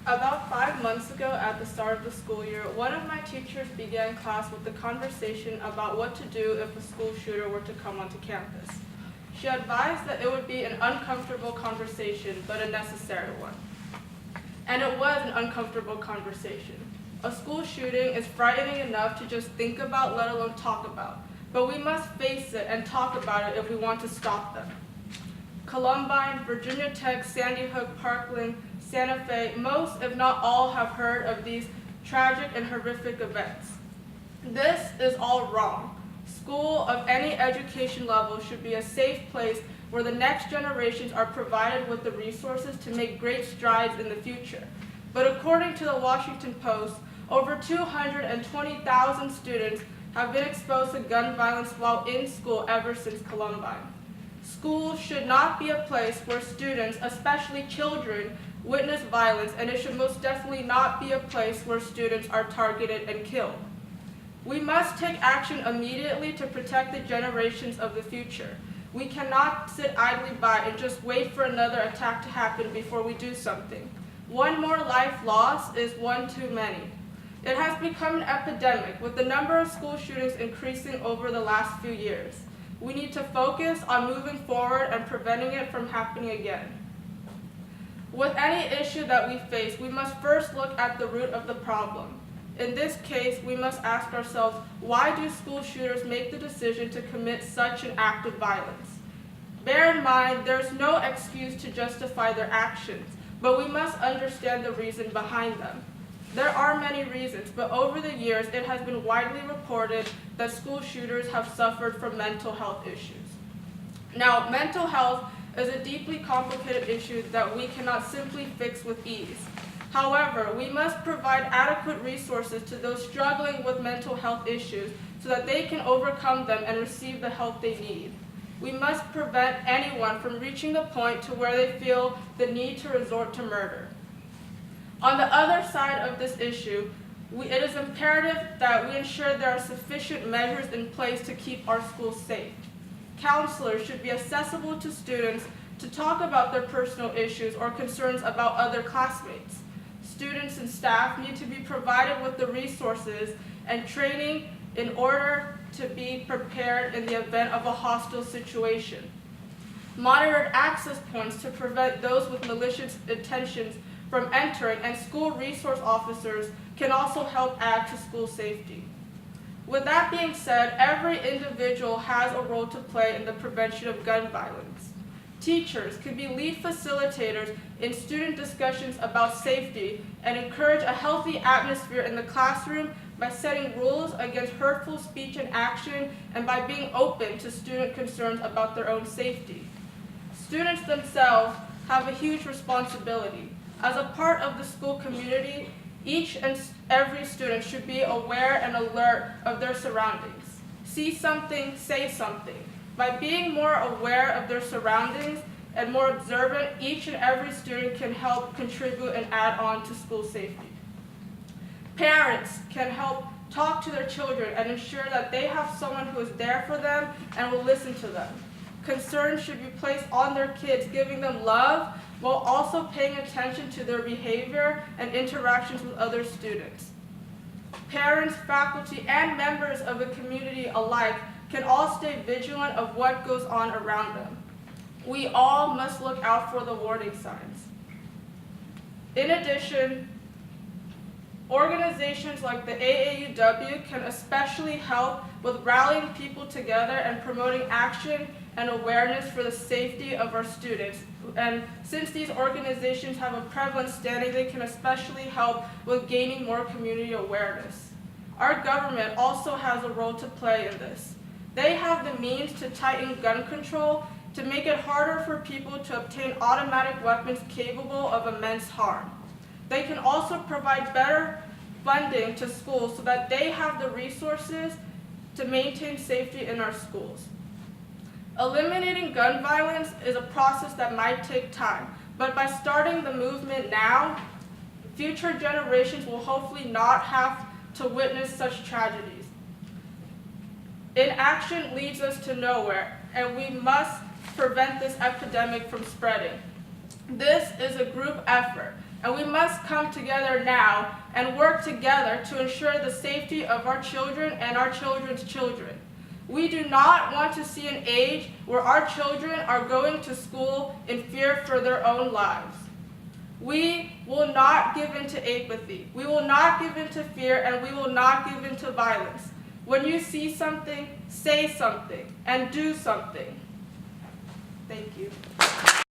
About 5 months ago, at the start of the school year, one of my teachers began class with a conversation about what to do if a school shooter were to come onto campus. She advised that it would be an uncomfortable conversation, but a necessary one. And it was an uncomfortable conversation. A school shooting is frightening enough to just think about, let alone talk about. But we must face it and talk about it if we want to stop them. Columbine, Virginia Tech, Sandy Hook, Parkland, Santa Fe, most, if not all, have heard of these tragic and horrific events. This is all wrong. School of any education level should be a safe place where the next generations are provided with the resources to make great strides in the future. But according to the Washington Post, over 220,000 students have been exposed to gun violence while in school ever since Columbine. Schools should not be a place where students, especially children, witness violence, and it should most definitely not be a place where students are targeted and killed. We must take action immediately to protect the generations of the future. We cannot sit idly by and just wait for another attack to happen before we do something. One more life lost is one too many. It has become an epidemic, with the number of school shootings increasing over the last few years. We need to focus on moving forward and preventing it from happening again. With any issue that we face, we must first look at the root of the problem. In this case, we must ask ourselves, why do school shooters make the decision to commit such an act of violence? Bear in mind, there's no excuse to justify their actions, but we must understand the reason behind them. There are many reasons, but over the years, it has been widely reported that school shooters have suffered from mental health issues. Now, mental health is a deeply complicated issue that we cannot simply fix with ease. However, we must provide adequate resources to those struggling with mental health issues so that they can overcome them and receive the help they need. We must prevent anyone from reaching the point to where they feel the need to resort to murder. On the other side of this issue, it is imperative that we ensure there are sufficient measures in place to keep our schools safe. Counselors should be accessible to students to talk about their personal issues or concerns about other classmates. Students and staff need to be provided with the resources and training in order to be prepared in the event of a hostile situation. Monitored access points to prevent those with malicious intentions from entering, and school resource officers can also help add to school safety. With that being said, every individual has a role to play in the prevention of gun violence. Teachers can be lead facilitators in student discussions about safety and encourage a healthy atmosphere in the classroom by setting rules against hurtful speech and action and by being open to student concerns about their own safety. Students themselves have a huge responsibility. As a part of the school community, each and every student should be aware and alert of their surroundings. See something, say something. By being more aware of their surroundings and more observant, each and every student can help contribute and add on to school safety. Parents can help talk to their children and ensure that they have someone who is there for them and will listen to them. Concern should be placed on their kids, giving them love while also paying attention to their behavior and interactions with other students. Parents, faculty, and members of the community alike can all stay vigilant of what goes on around them. We all must look out for the warning signs. In addition, organizations like the AAUW can especially help with rallying people together and promoting action and awareness for the safety of our students. And since these organizations have a prevalent standing, they can especially help with gaining more community awareness. Our government also has a role to play in this. They have the means to tighten gun control to make it harder for people to obtain automatic weapons capable of immense harm. They can also provide better funding to schools so that they have the resources to maintain safety in our schools. Eliminating gun violence is a process that might take time, but by starting the movement now, future generations will hopefully not have to witness such tragedies. Inaction leads us to nowhere, and we must prevent this epidemic from spreading. This is a group effort, and we must come together now and work together to ensure the safety of our children and our children's children. We do not want to see an age where our children are going to school in fear for their own lives. We will not give in to apathy. We will not give in to fear, and we will not give in to violence. When you see something, say something and do something. Thank you.